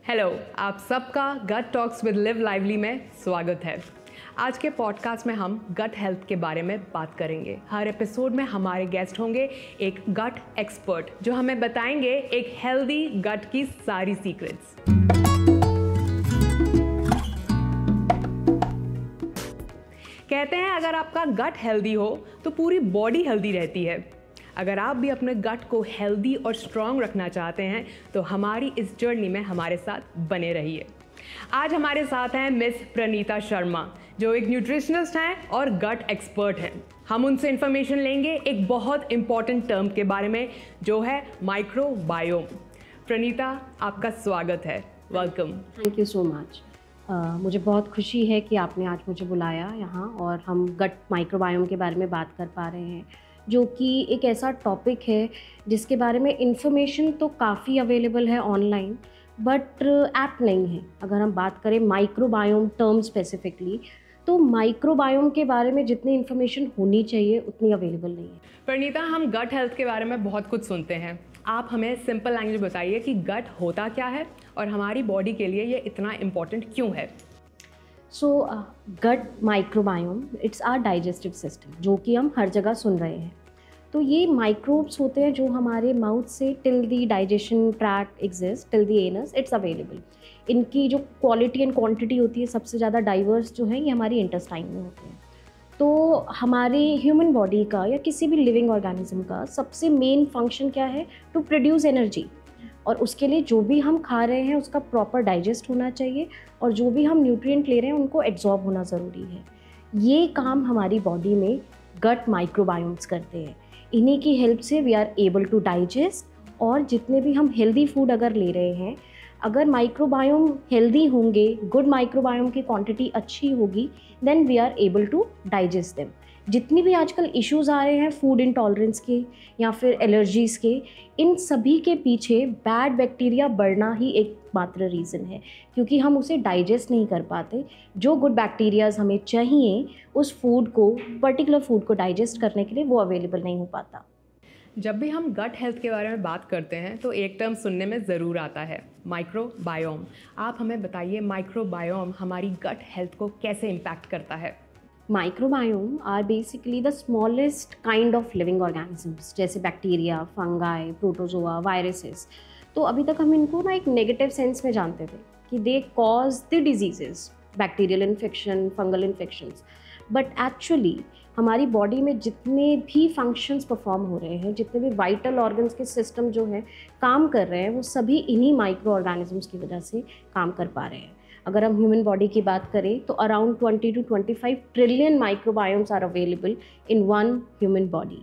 Hello, आप सबका गट talks with live lively में स्वागत है। आज के पॉडकास्ट में हम गट हेल्थ के बारे में बात करेंगे। हर एपिसोड में हमारे गेस्ट होंगे एक गट एक्सपर्ट जो हमें बताएंगे एक हेल्दी गट की सारी सीक्रेट्स। कहते हैं अगर आपका गट हेल्दी हो तो पूरी बॉडी हेल्दी रहती है। अगर आप भी अपने गट को हेल्दी और स्ट्रॉन्ग रखना चाहते हैं तो हमारी इस जर्नी में हमारे साथ बने रहिए। आज हमारे साथ हैं मिस प्रणीता शर्मा जो एक न्यूट्रिशनिस्ट हैं और गट एक्सपर्ट हैं। हम उनसे इंफॉर्मेशन लेंगे एक बहुत इंपॉर्टेंट टर्म के बारे में जो है माइक्रोबायोम। प्रणीता, आपका स्वागत है, welcome. Thank you so much. मुझे बहुत खुशी है कि आपने आज मुझे बुलाया यहाँ और हम गट माइक्रोबायोम के बारे में बात कर पा रहे हैं, जो कि एक ऐसा टॉपिक है जिसके बारे में इंफॉर्मेशन तो काफ़ी अवेलेबल है ऑनलाइन, बट ऐप नहीं है। अगर हम बात करें माइक्रोबायोम टर्म स्पेसिफिकली, तो माइक्रोबायोम के बारे में जितनी इन्फॉर्मेशन होनी चाहिए उतनी अवेलेबल नहीं है। प्रणीता, हम गट हेल्थ के बारे में बहुत कुछ सुनते हैं। आप हमें सिंपल लैंग्वेज बताइए कि गट होता क्या है और हमारी बॉडी के लिए ये इतना इम्पोर्टेंट क्यों है। So gut microbiome it's our digestive system, जो कि हम हर जगह सुन रहे हैं। तो ये माइक्रोब्स होते हैं जो हमारे माउथ से till the digestion tract exist, till the anus it's available. इनकी जो क्वालिटी एंड क्वांटिटी होती है सबसे ज़्यादा डाइवर्स जो है ये हमारी इंटेस्टाइन में होते हैं। तो हमारे ह्यूमन बॉडी का या किसी भी लिविंग ऑर्गेनिज्म का सबसे मेन फंक्शन क्या है? To produce energy. और उसके लिए जो भी हम खा रहे हैं उसका प्रॉपर डाइजेस्ट होना चाहिए और जो भी हम न्यूट्रिएंट ले रहे हैं उनको एब्जॉर्ब होना ज़रूरी है। ये काम हमारी बॉडी में गट माइक्रोबायोम्स करते हैं। इन्हीं की हेल्प से we are able to digest, और जितने भी हम हेल्दी फूड अगर ले रहे हैं, अगर माइक्रोबायोम हेल्दी होंगे, गुड माइक्रोबायोम की क्वांटिटी अच्छी होगी, then we are able to digest them. जितनी भी आजकल इश्यूज़ आ रहे हैं फूड इंटॉलरेंस के या फिर एलर्जीज़ के, इन सभी के पीछे बैड बैक्टीरिया बढ़ना ही एकमात्र रीज़न है, क्योंकि हम उसे डाइजेस्ट नहीं कर पाते। जो गुड बैक्टीरियाज़ हमें चाहिए उस फूड को, पर्टिकुलर फूड को डाइजेस्ट करने के लिए, वो अवेलेबल नहीं हो पाता। जब भी हम गट हेल्थ के बारे में बात करते हैं तो एक टर्म सुनने में ज़रूर आता है, माइक्रोबायोम। आप हमें बताइए माइक्रोबायोम हमारी गट हेल्थ को कैसे इम्पैक्ट करता है। Microbiome are basically the smallest kind of living organisms, जैसे बैक्टीरिया, फंगाई, प्रोटोजोआ, वायरसेस। तो अभी तक हम इनको ना एक नेगेटिव सेंस में जानते थे कि they cause the diseases, bacterial infection, fungal infections. But actually हमारी बॉडी में जितने भी फंक्शंस परफॉर्म हो रहे हैं, जितने भी वाइटल ऑर्गन्स के सिस्टम जो हैं काम कर रहे हैं, वो सभी इन्हीं माइक्रो ऑर्गेनिजम्स की वजह से काम कर पा रहे हैं। अगर हम ह्यूमन बॉडी की बात करें तो around 20 to 25 trillion microbiomes are available in one human body.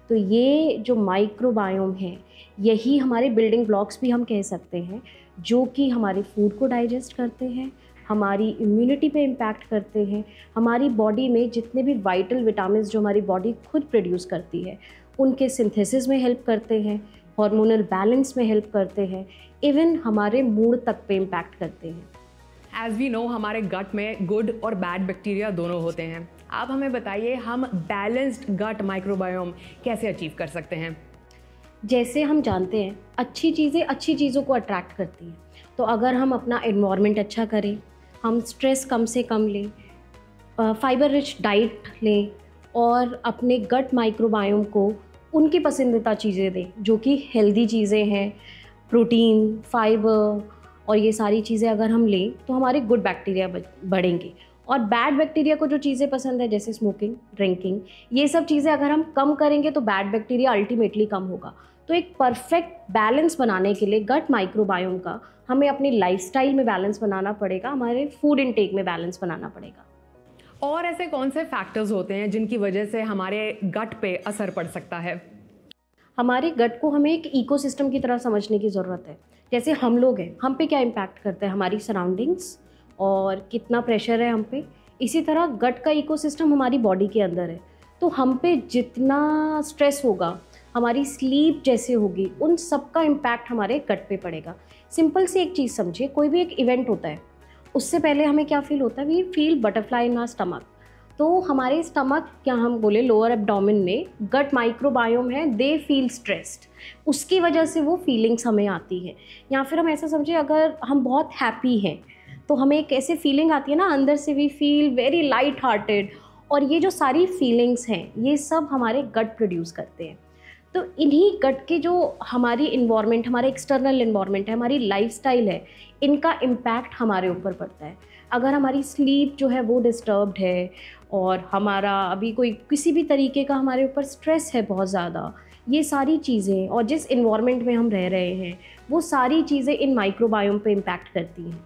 तो ये जो माइक्रोबायोम है यही हमारे बिल्डिंग ब्लॉक्स भी हम कह सकते हैं, जो कि हमारे फूड को डाइजेस्ट करते हैं, हमारी इम्यूनिटी पे इम्पैक्ट करते हैं, हमारी बॉडी में जितने भी वाइटल विटामिन्स जो हमारी बॉडी खुद प्रोड्यूस करती है उनके सिंथेसिस में हेल्प करते हैं, हार्मोनल बैलेंस में हेल्प करते हैं, इवन हमारे मूड तक पे इम्पैक्ट करते हैं। एज वी नो हमारे गट में गुड और बैड बैक्टीरिया दोनों होते हैं। आप हमें बताइए हम बैलेंस्ड गट माइक्रोबायोम कैसे अचीव कर सकते हैं। जैसे हम जानते हैं अच्छी चीज़ें अच्छी चीज़ों को अट्रैक्ट करती हैं। तो अगर हम अपना एनवायरनमेंट अच्छा करें, हम स्ट्रेस कम से कम लें, फाइबर रिच डाइट लें और अपने गट माइक्रोबायोम को उनकी पसंदीदा चीज़ें दें जो कि हेल्दी चीज़ें हैं, प्रोटीन, फाइबर और ये सारी चीज़ें अगर हम लें तो हमारे गुड बैक्टीरिया बढ़ेंगे। और बैड बैक्टीरिया को जो चीज़ें पसंद है जैसे स्मोकिंग, ड्रिंकिंग, ये सब चीज़ें अगर हम कम करेंगे तो बैड बैक्टीरिया अल्टीमेटली कम होगा। तो एक परफेक्ट बैलेंस बनाने के लिए गट माइक्रोबायोम का हमें अपनी लाइफस्टाइल में बैलेंस बनाना पड़ेगा, हमारे फूड इनटेक में बैलेंस बनाना पड़ेगा। और ऐसे कौन से फैक्टर्स होते हैं जिनकी वजह से हमारे गट पे असर पड़ सकता है? हमारे गट को हमें एक इकोसिस्टम की तरह समझने की ज़रूरत है। जैसे हम लोग हैं, हम पे क्या इम्पैक्ट करता है हमारी सराउंडिंग्स और कितना प्रेशर है हम पे, इसी तरह गट का इकोसिस्टम हमारी बॉडी के अंदर है। तो हम पे जितना स्ट्रेस होगा, हमारी स्लीप जैसे होगी, उन सब का इम्पैक्ट हमारे गट पे पड़ेगा। सिंपल सी एक चीज़ समझिए, कोई भी एक इवेंट होता है उससे पहले हमें क्या फील होता है? We feel butterfly in our stomach. तो हमारे स्टमक, क्या हम बोले लोअर एब्डोमेन में गट माइक्रोबायोम है, दे फील स्ट्रेस्ड, उसकी वजह से वो फीलिंग्स हमें आती है। या फिर हम ऐसा समझे, अगर हम बहुत हैप्पी हैं तो हमें एक ऐसे फीलिंग आती है ना अंदर से, we feel very light hearted, और ये जो सारी फीलिंग्स हैं ये सब हमारे गट प्रोड्यूस करते हैं। तो इन्हीं गट के जो हमारी इन्वायरमेंट, हमारे एक्सटर्नल इन्वायरमेंट है, हमारी लाइफस्टाइल है, इनका इम्पैक्ट हमारे ऊपर पड़ता है। अगर हमारी स्लीप जो है वो डिस्टर्ब्ड है, और हमारा अभी कोई किसी भी तरीके का हमारे ऊपर स्ट्रेस है बहुत ज़्यादा, ये सारी चीज़ें, और जिस इन्वायरमेंट में हम रह रहे हैं वो सारी चीज़ें इन माइक्रोबायोम पे इम्पैक्ट करती हैं।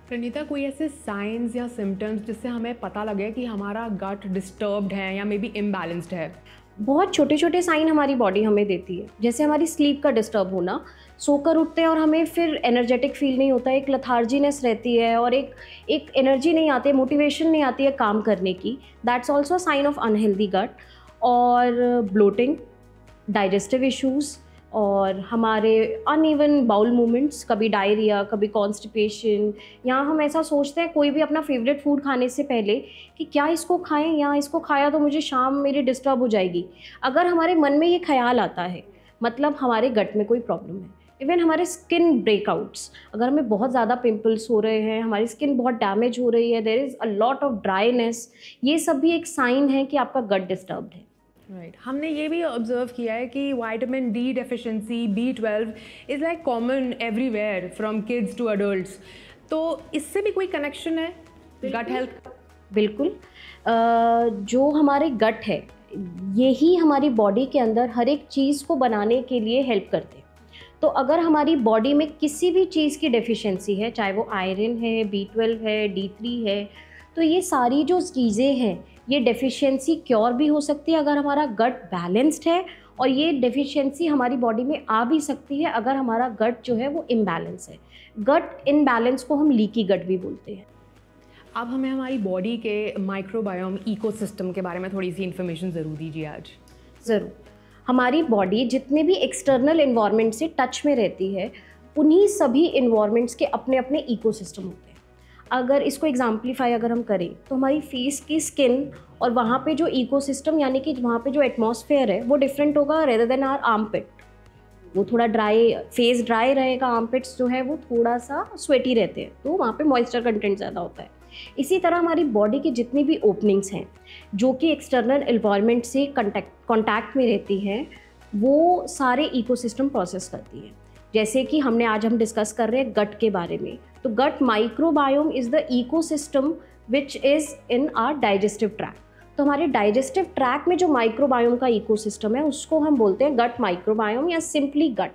प्रणीता, कोई ऐसे साइंस या सिम्टम्स जिससे हमें पता लगे कि हमारा गट डिस्टर्ब्ड है या मे बी इम्बैलेंस्ड है? बहुत छोटे छोटे साइन हमारी बॉडी हमें देती है, जैसे हमारी स्लीप का डिस्टर्ब होना, सोकर उठते हैं और हमें फिर एनर्जेटिक फील नहीं होता, एक लथार्जीनेस रहती है और एक एनर्जी नहीं आती है, मोटिवेशन नहीं आती है काम करने की, that's also sign of unhealthy gut. और ब्लोटिंग, डाइजेस्टिव इश्यूज़, और हमारे अनइवन बाउल मूवमेंट्स, कभी डायरिया, कभी कॉन्स्टिपेशन, या हम ऐसा सोचते हैं कोई भी अपना फेवरेट फूड खाने से पहले कि क्या इसको खाएं, या इसको खाया तो मुझे शाम मेरी डिस्टर्ब हो जाएगी। अगर हमारे मन में ये ख्याल आता है मतलब हमारे गट में कोई प्रॉब्लम है। इवन हमारे स्किन ब्रेकआउट्स, अगर हमें बहुत ज़्यादा पिंपल्स हो रहे हैं, हमारी स्किन बहुत डैमेज हो रही है, there is a lot of dryness, ये सब भी एक साइन है कि आपका गट डिस्टर्ब्ड है। राइट, हमने ये भी ऑब्जर्व किया है कि vitamin D deficiency, B12 is like common everywhere from kids to adults, तो इससे भी कोई कनेक्शन है गट हेल्थ का? बिल्कुल। जो हमारे गट है यही हमारी बॉडी के अंदर हर एक चीज़ को बनाने के लिए हेल्प करते हैं। तो अगर हमारी बॉडी में किसी भी चीज़ की डेफिशिएंसी है, चाहे वो आयरन है, B12 है, D3 है, तो ये सारी जो चीज़ें हैं ये डेफिशिएंसी क्योर भी हो सकती है अगर हमारा गट बैलेंस्ड है, और ये डेफिशिएंसी हमारी बॉडी में आ भी सकती है अगर हमारा गट जो है वो इम्बैलेंस है। गट इम्बैलेंस को हम लीकी गट भी बोलते हैं। अब हमें हमारी बॉडी के माइक्रोबायोम इकोसिस्टम के बारे में थोड़ी सी इन्फॉर्मेशन ज़रूर दीजिए आज। ज़रूर। हमारी बॉडी जितने भी एक्सटर्नल इन्वायरमेंट से टच में रहती है, उन्हीं सभी इन्वायरमेंट्स के अपने अपने इकोसिस्टम होते हैं। अगर इसको एग्जाम्पलीफाई अगर हम करें तो हमारी फेस की स्किन और वहाँ पे जो इकोसिस्टम, यानी कि वहाँ पे जो एटमॉस्फेयर है वो डिफरेंट होगा रेदर देन आवर आर्मपिट। वो थोड़ा ड्राई, फेस ड्राई रहेगा, आर्मपिट्स जो है वो थोड़ा सा स्वेटी रहते हैं, तो वहाँ पे मॉइस्चर कंटेंट ज़्यादा होता है। इसी तरह हमारी बॉडी की जितनी भी ओपनिंग्स हैं जो कि एक्सटर्नल एनवायरनमेंट से कॉन्टैक्ट में रहती हैं, वो सारे इकोसिस्टम प्रोसेस करती है। जैसे कि हम डिस्कस कर रहे हैं गट के बारे में, तो gut microbiome is the ecosystem which is in our digestive tract. तो हमारे डाइजेस्टिव ट्रैक में जो माइक्रोबायोम का इकोसिस्टम है उसको हम बोलते हैं गट माइक्रोबायोम या सिंपली गट।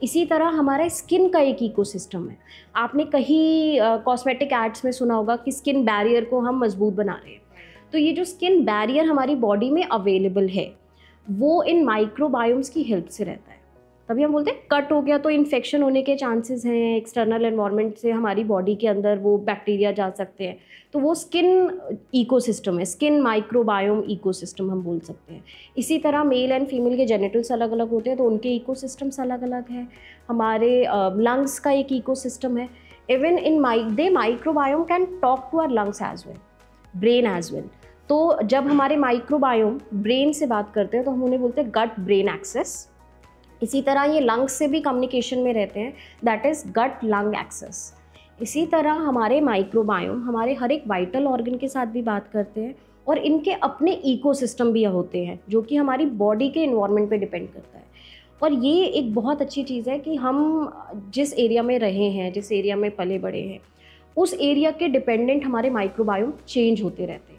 इसी तरह हमारा स्किन का एक इकोसिस्टम है। आपने कहीं कॉस्मेटिक एड्स में सुना होगा कि स्किन बैरियर को हम मजबूत बना रहे हैं, तो ये जो स्किन बैरियर हमारी बॉडी में अवेलेबल है वो इन माइक्रोबायोम्स की हेल्प से रहता है। तभी हम बोलते हैं कट हो गया तो इन्फेक्शन होने के चांसेस हैं, एक्सटर्नल एनवायरनमेंट से हमारी बॉडी के अंदर वो बैक्टीरिया जा सकते हैं, तो वो स्किन इकोसिस्टम है, स्किन माइक्रोबायोम इकोसिस्टम हम बोल सकते हैं। इसी तरह मेल एंड फीमेल के जेनिटल्स अलग अलग होते हैं तो उनके इकोसिस्टम्स अलग अलग हैं। हमारे लंग्स का एक इकोसिस्टम है। Even in microbiome can talk to our lungs as well, brain as well. तो जब हमारे माइक्रोबायोम ब्रेन से बात करते हैं तो हम उन्हें बोलते हैं गट ब्रेन एक्सेस। इसी तरह ये लंग्स से भी कम्युनिकेशन में रहते हैं, that is gut lung axis. इसी तरह हमारे माइक्रोबायोम हमारे हर एक वाइटल ऑर्गन के साथ भी बात करते हैं, और इनके अपने इकोसिस्टम भी होते हैं जो कि हमारी बॉडी के इन्वायरमेंट पे डिपेंड करता है। और ये एक बहुत अच्छी चीज़ है कि हम जिस एरिया में रहे हैं, जिस एरिया में पले बड़े हैं, उस एरिया के डिपेंडेंट हमारे माइक्रोबायोम चेंज होते रहते हैं।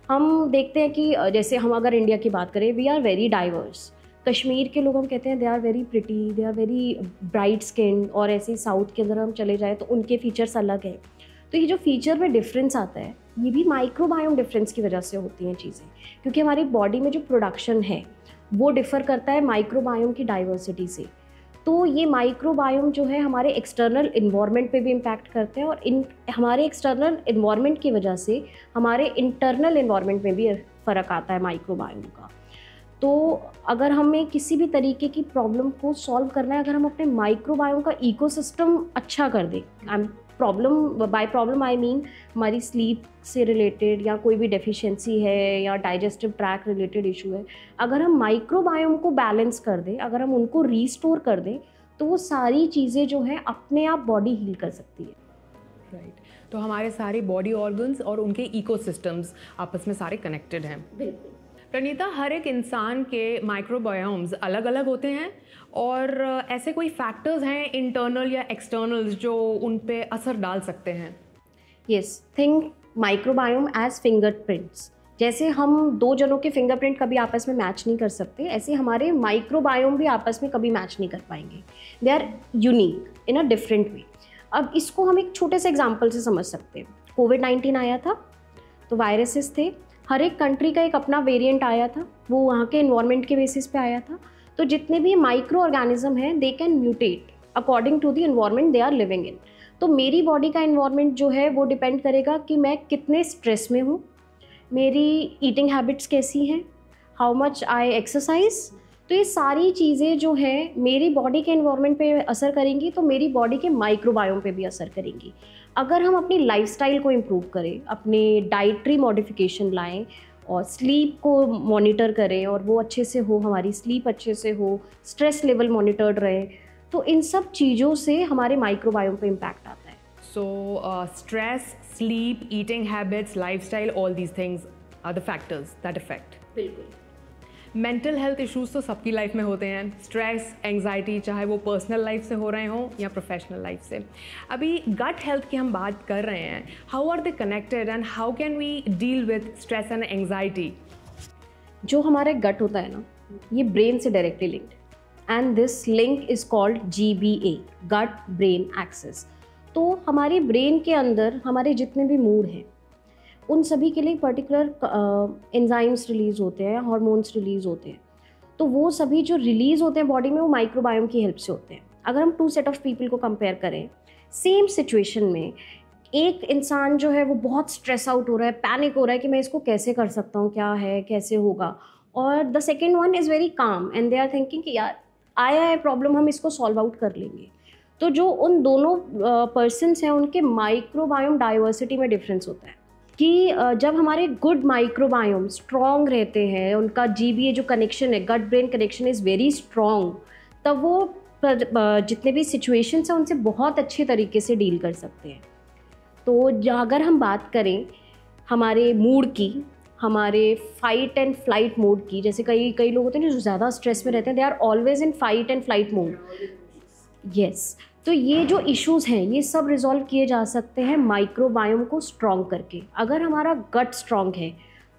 हम देखते हैं कि जैसे हम अगर इंडिया की बात करें, we are very diverse. Kashmir के लोग हम कहते हैं they are very pretty, they are very bright skin, और ऐसे साउथ के अंदर हम चले जाए तो उनके फीचर्स अलग हैं। तो ये जो फीचर में डिफरेंस आता है ये भी माइक्रोबायोम डिफरेंस की वजह से होती हैं चीज़ें, क्योंकि हमारी बॉडी में जो प्रोडक्शन है वो डिफ़र करता है माइक्रोबायोम की डाइवर्सिटी से। तो ये माइक्रोबायोम जो है हमारे एक्सटर्नल इन्वायरमेंट पे भी इम्पैक्ट करते हैं, और हमारे एक्सटर्नल इन्वायरमेंट की वजह से हमारे इंटरनल इन्वायरमेंट में भी फ़र्क आता है माइक्रोबायोम का। तो अगर हमें किसी भी तरीके की प्रॉब्लम को सॉल्व करना है, अगर हम अपने माइक्रोबायोम का इकोसिस्टम अच्छा कर दें, problem, by problem I mean हमारी स्लीप से रिलेटेड या कोई भी डेफिशिएंसी है या डाइजेस्टिव ट्रैक रिलेटेड इशू है, अगर हम माइक्रोबायोम को बैलेंस कर दें, अगर हम उनको रीस्टोर कर दें, तो वो सारी चीज़ें जो है अपने आप बॉडी हील कर सकती है। राइट, तो हमारे सारे बॉडी ऑर्गन्स और उनके इकोसिस्टम्स आपस में सारे कनेक्टेड हैं। बिल्कुल। प्रणीता, हर एक इंसान के माइक्रोबायोम्स अलग अलग होते हैं और ऐसे कोई फैक्टर्स हैं इंटरनल या एक्सटर्नल जो उन पे असर डाल सकते हैं? Yes, think microbiome as fingerprints. जैसे हम दो जनों के फिंगरप्रिंट कभी आपस में मैच नहीं कर सकते, ऐसे हमारे माइक्रोबायोम भी आपस में कभी मैच नहीं कर पाएंगे। They are unique in a different way. अब इसको हम एक छोटे से एग्जाम्पल से समझ सकते हैं। कोविड-19 आया था, तो वायरसेस थे, हर एक कंट्री का एक अपना वेरिएंट आया था, वो वहाँ के इन्वायरमेंट के बेसिस पे आया था। तो जितने भी माइक्रो ऑर्गेनिज्म हैं, they can mutate according to the environment they are living in. तो मेरी बॉडी का इन्वायरमेंट जो है वो डिपेंड करेगा कि मैं कितने स्ट्रेस में हूँ, मेरी ईटिंग हैबिट्स कैसी हैं, हाउ मच आई एक्सरसाइज। तो ये सारी चीज़ें जो है मेरी बॉडी के इन्वायरमेंट पे असर करेंगी, तो मेरी बॉडी के माइक्रोबायोम पे भी असर करेंगी। अगर हम अपनी लाइफस्टाइल को इम्प्रूव करें, अपने डाइटरी मॉडिफिकेशन लाएं और स्लीप को मॉनिटर करें और वो अच्छे से हो, हमारी स्लीप अच्छे से हो, स्ट्रेस लेवल मॉनिटर्ड रहे, तो इन सब चीज़ों से हमारे माइक्रोबायोम पे इम्पैक्ट आता है। So stress, sleep, eating habits, lifestyle, all these things are the factors that affect. बिल्कुल। मेंटल हेल्थ इश्यूज तो सबकी लाइफ में होते हैं, स्ट्रेस, एंग्जाइटी, चाहे वो पर्सनल लाइफ से हो रहे हों या प्रोफेशनल लाइफ से। अभी गट हेल्थ की हम बात कर रहे हैं, how are they connected and how can we deal with stress and anxiety? जो हमारे गट होता है ना, ये ब्रेन से directly linked, and this link is called GBA, gut brain axis. तो हमारे ब्रेन के अंदर हमारे जितने भी मूड हैं, उन सभी के लिए पर्टिकुलर एंजाइम्स रिलीज़ होते हैं, हार्मोन्स रिलीज़ होते हैं। तो वो सभी जो रिलीज़ होते हैं बॉडी में, वो माइक्रोबायोम की हेल्प से होते हैं। अगर हम 2 सेट ऑफ पीपल को कंपेयर करें, सेम सिचुएशन में एक इंसान जो है वो बहुत स्ट्रेस आउट हो रहा है, पैनिक हो रहा है कि मैं इसको कैसे कर सकता हूँ, क्या है, कैसे होगा, और the second one is very calm and they are thinking कि यार आया है प्रॉब्लम, हम इसको सॉल्व आउट कर लेंगे। तो जो उन दोनों पर्सन्स हैं, उनके माइक्रोबायोम डाइवर्सिटी में डिफरेंस होता है कि जब हमारे गुड माइक्रोबायोम स्ट्रॉन्ग रहते हैं, उनका GBA जो कनेक्शन है, gut brain connection is very strong, तब वो जितने भी सिचुएशंस हैं उनसे बहुत अच्छे तरीके से डील कर सकते हैं। तो अगर हम बात करें हमारे मूड की, हमारे फाइट एंड फ्लाइट मोड की, जैसे कई लोग होते हैं जो ज़्यादा स्ट्रेस में रहते हैं, they are always in fight and flight mode. Yes, तो ये जो इश्यूज़ हैं ये सब रिजॉल्व किए जा सकते हैं माइक्रोबायोम को स्ट्रॉन्ग करके। अगर हमारा गट स्ट्रॉन्ग है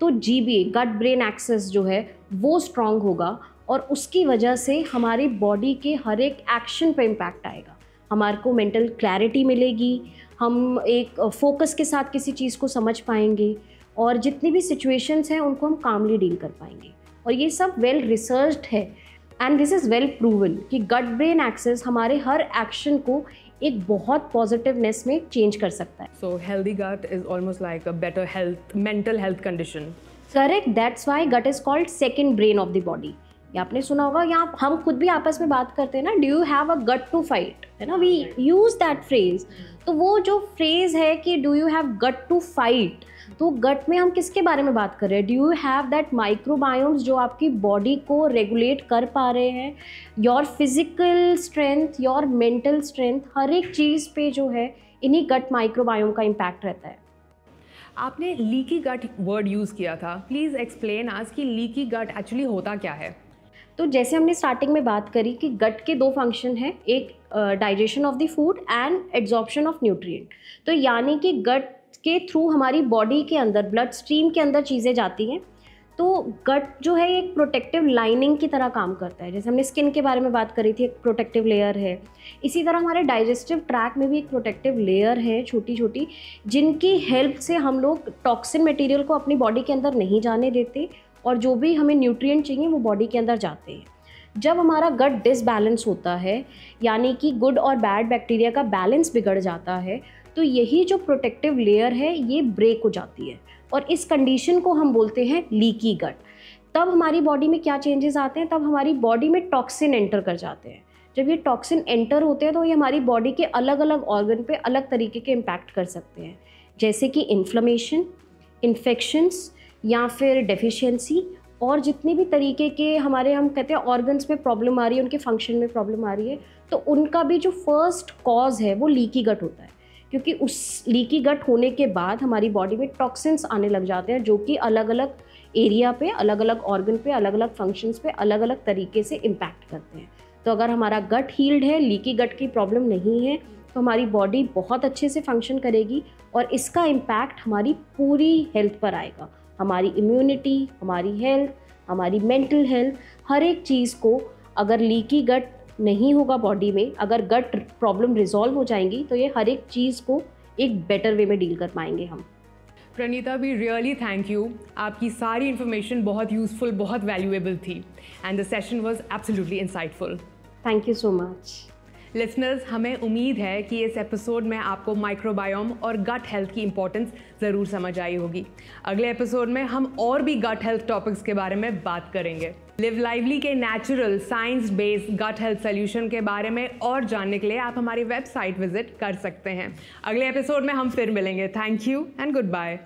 तो GBA, गट ब्रेन एक्सेस जो है वो स्ट्रॉन्ग होगा, और उसकी वजह से हमारी बॉडी के हर एक एक्शन पे इम्पैक्ट आएगा। हमारे को मेंटल क्लैरिटी मिलेगी, हम एक फोकस के साथ किसी चीज़ को समझ पाएंगे, और जितनी भी सिचुएशंस हैं उनको हम कामली डील कर पाएंगे। और ये सब वेल रिसर्च्ड है and this is well proven कि गट ब्रेन एक्सेस हमारे हर एक्शन को एक बहुत पॉजिटिवनेस में चेंज कर सकता है। So healthy gut is almost like a better health, mental health condition. Correct, that's why gut is called second brain of the body. ये आपने सुना होगा, या हम खुद भी आपस में बात करते हैं ना, do you have a gut to fight, है ना, वी यूज दैट फ्रेज। तो वो जो फ्रेज है कि do you have gut to fight, तो गट में हम किसके बारे में बात कर रहे हैं? Do you have that microbiomes जो आपकी बॉडी को रेगुलेट कर पा रहे हैं, your physical strength, your mental strength, हर एक चीज़ पे जो है इन्हीं गट माइक्रोबायोम का इम्पैक्ट रहता है। आपने लीकी गट वर्ड यूज़ किया था, प्लीज़ एक्सप्लेन आज कि लीकी गट एक्चुअली होता क्या है? तो जैसे हमने स्टार्टिंग में बात करी कि गट के 2 फंक्शन हैं, एक digestion of the food and absorption of nutrient. तो यानी कि गट के थ्रू हमारी बॉडी के अंदर, ब्लड स्ट्रीम के अंदर चीज़ें जाती हैं। तो गट जो है एक प्रोटेक्टिव लाइनिंग की तरह काम करता है। जैसे हमने स्किन के बारे में बात करी थी, एक प्रोटेक्टिव लेयर है, इसी तरह हमारे डाइजेस्टिव ट्रैक में भी एक प्रोटेक्टिव लेयर है, छोटी छोटी, जिनकी हेल्प से हम लोग टॉक्सिन मटेरियल को अपनी बॉडी के अंदर नहीं जाने देते, और जो भी हमें न्यूट्रिएंट चाहिए वो बॉडी के अंदर जाते हैं। जब हमारा गट डिसबैलेंस होता है, यानी कि गुड और बैड बैक्टीरिया का बैलेंस बिगड़ जाता है, तो यही जो प्रोटेक्टिव लेयर है ये ब्रेक हो जाती है, और इस कंडीशन को हम बोलते हैं लीकी गट। तब हमारी बॉडी में क्या चेंजेस आते हैं? तब हमारी बॉडी में टॉक्सिन एंटर कर जाते हैं। जब ये टॉक्सिन एंटर होते हैं तो ये हमारी बॉडी के अलग अलग ऑर्गन पे अलग तरीके के इम्पैक्ट कर सकते हैं, जैसे कि इन्फ्लेमेशन, इन्फेक्शंस या फिर डेफिशिएंसी, और जितने भी तरीके के हमारे हम कहते हैं ऑर्गन्स में प्रॉब्लम आ रही है, उनके फंक्शन में प्रॉब्लम आ रही है, तो उनका भी जो फर्स्ट कॉज है वो लीकी गट होता है। क्योंकि उस लीकी गट होने के बाद हमारी बॉडी में टॉक्सिन्स आने लग जाते हैं जो कि अलग अलग एरिया पे, अलग अलग ऑर्गन पे, अलग अलग फंक्शंस पे अलग अलग तरीके से इम्पैक्ट करते हैं। तो अगर हमारा गट हील्ड है, लीकी गट की प्रॉब्लम नहीं है, तो हमारी बॉडी बहुत अच्छे से फंक्शन करेगी और इसका इम्पैक्ट हमारी पूरी हेल्थ पर आएगा। हमारी इम्यूनिटी, हमारी हेल्थ, हमारी मेंटल हेल्थ, हर एक चीज़ को, अगर लीकी गट नहीं होगा बॉडी में, अगर गट प्रॉब्लम रिजॉल्व हो जाएंगी, तो ये हर एक चीज़ को एक बेटर वे में डील कर पाएंगे हम। Pranita, we really thank you. आपकी सारी इन्फॉर्मेशन बहुत यूजफुल, बहुत वैल्यूएबल थी and the session was absolutely insightful. Thank you so much. Listeners, हमें उम्मीद है कि इस एपिसोड में आपको माइक्रोबायोम और गट हेल्थ की इंपॉर्टेंस ज़रूर समझ आई होगी। अगले एपिसोड में हम और भी गट हेल्थ टॉपिक्स के बारे में बात करेंगे। लिव लाइवली के natural science based gut health solution के बारे में और जानने के लिए आप हमारी वेबसाइट विजिट कर सकते हैं। अगले एपिसोड में हम फिर मिलेंगे। Thank you and good bye.